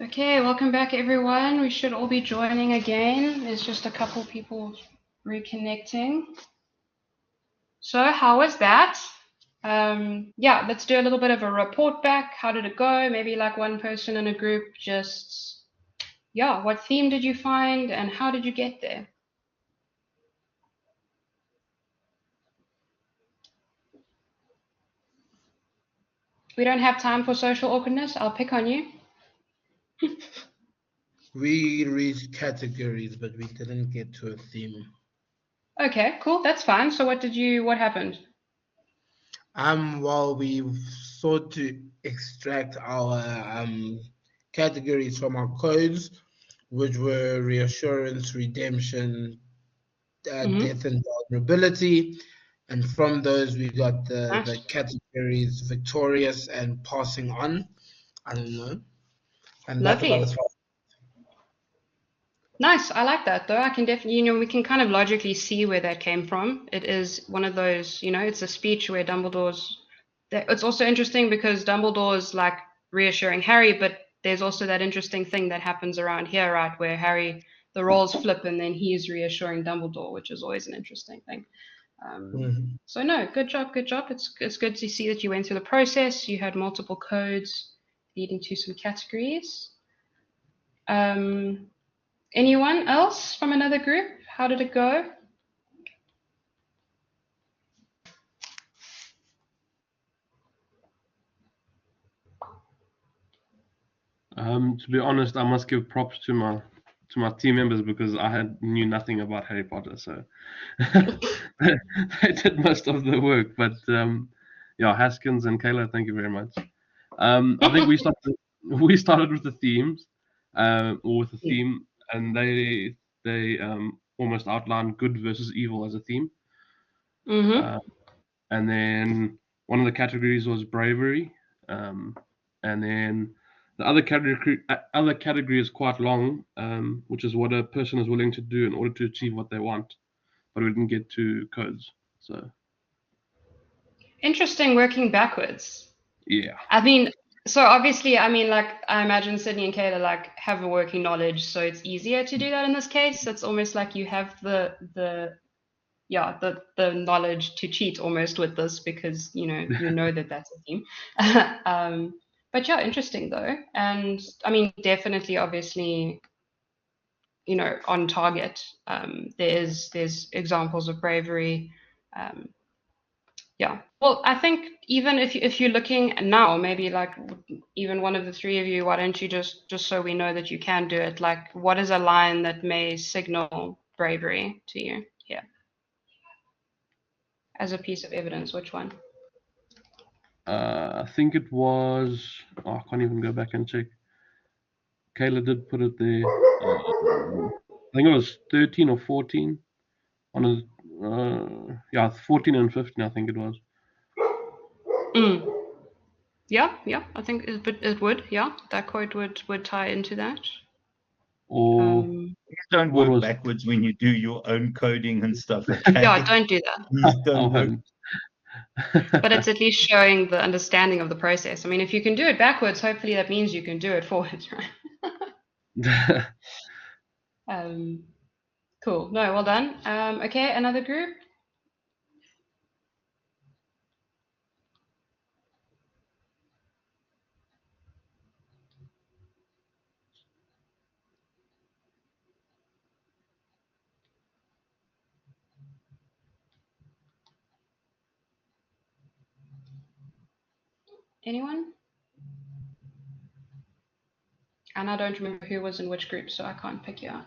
Okay, welcome back everyone. We should all be joining again. There's just a couple people reconnecting. So how was that? Yeah, let's do a little bit of a report back. How did it go? Maybe like one person in a group just, yeah, what theme did you find and how did you get there? We don't have time for social awkwardness. I'll pick on you. We reached categories, but we didn't get to a theme. Okay, cool. That's fine. So what happened? Well, we sought to extract our categories from our codes, which were reassurance, redemption, Mm-hmm. death, and vulnerability. And from those, we got the Nice. categories victorious and passing on. I don't know. And that's about as Lovely. far. Nice. I like that though. I can definitely, we can kind of logically see where that came from. It is one of those, it's a speech where it's also interesting because Dumbledore's like reassuring Harry, but there's also that interesting thing that happens around here, right, where the roles flip and then he's reassuring Dumbledore, which is always an interesting thing. Mhm. So no, good job, good job. It's good to see that you went through the process. You had multiple codes leading to some categories. Um, Anyone else from another group? How did it go? To be honest, I must give props to my team members because knew nothing about Harry Potter, so they did most of the work. But yeah, Haskins and Kayla, thank you very much. I think we started with the themes, or with the theme, and they almost outlined good versus evil as a theme. Mm-hmm. Uh, and then one of the categories was bravery, and then the other category is quite long, which is what a person is willing to do in order to achieve what they want, but we didn't get to codes. So Interesting working backwards. yeah. I mean, so obviously, like I imagine Sydney and Kayla like have a working knowledge, so it's easier to do that in this case. It's almost like you have the knowledge to cheat almost with this because you know that that's a theme. But yeah, interesting though, and I mean definitely, obviously, on target. There's examples of bravery. Um, yeah. Well, I think even if you're looking now, maybe like even one of the three of you, why don't you just so we know that you can do it? Like, what is a line that may signal bravery to you here as a piece of evidence? Which one? I think it was. Oh, I can't even go back and check. Kayla did put it there. I think it was 13 or 14. On yeah, 14 and 15, I think it was. Mm. Yeah, yeah. I think it would. Yeah, that quote would tie into that. Or Please don't what work was? backwards when you do your own coding and stuff, okay? Yeah, don't do that. Please I don't work. won't. But it's at least showing the understanding of the process. I mean, if you can do it backwards, hopefully that means you can do it forwards, right? Um, cool. No, well done. Okay, another group. Anyone? And I don't remember who was in which group, so I can't pick you out.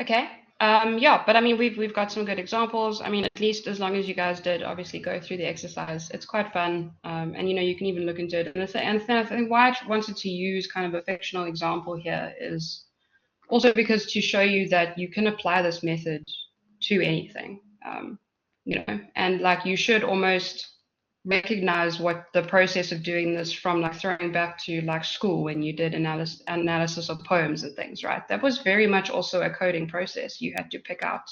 Okay. Yeah, but I mean, we've got some good examples. I mean, at least as long as you guys did obviously go through the exercise, it's quite fun. And you can even look into it. And I think why I wanted to use kind of a fictional example here is also because to show you that you can apply this method to anything. And like you should almost recognize what the process of doing this from like throwing back to like school when you did analysis of poems and things, right? That was very much also a coding process. You had to pick out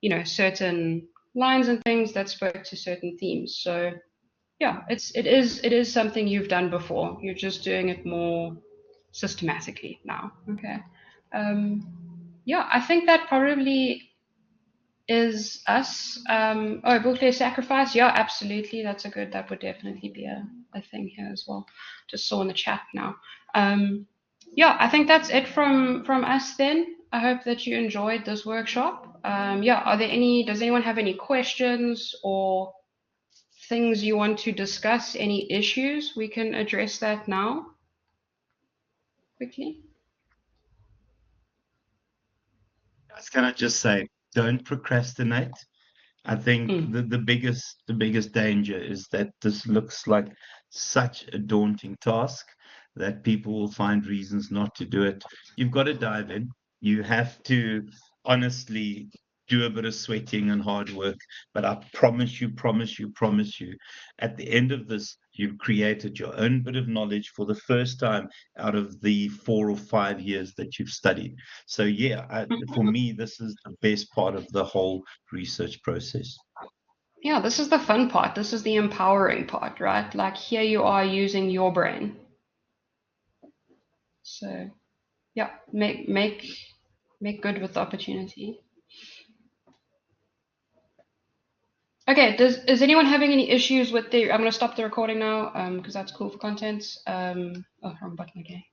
you know, certain lines and things that spoke to certain themes. So yeah, it is something you've done before. You're just doing it more systematically now. Okay. Yeah, I think that probably is us. Oh, booklet sacrifice. Yeah, absolutely. That would definitely be a thing here as well. Just saw in the chat now. Yeah, I think that's it from us then. I hope that you enjoyed this workshop. Yeah, does anyone have any questions or things you want to discuss? Any issues? We can address that now quickly. I was gonna just say, don't procrastinate. I think Mm. the biggest danger is that this looks like such a daunting task that people will find reasons not to do it. You've got to dive in. You have to honestly do a bit of sweating and hard work. But I promise you, at the end of this, you've created your own bit of knowledge for the first time out of the 4 or 5 years that you've studied. So yeah, for me, this is the best part of the whole research process. Yeah, this is the fun part. This is the empowering part, right? Like here you are using your brain. So yeah, make good with the opportunity. Okay, is anyone having any issues with the? I'm gonna stop the recording now because that's cool for content. Oh, wrong button again.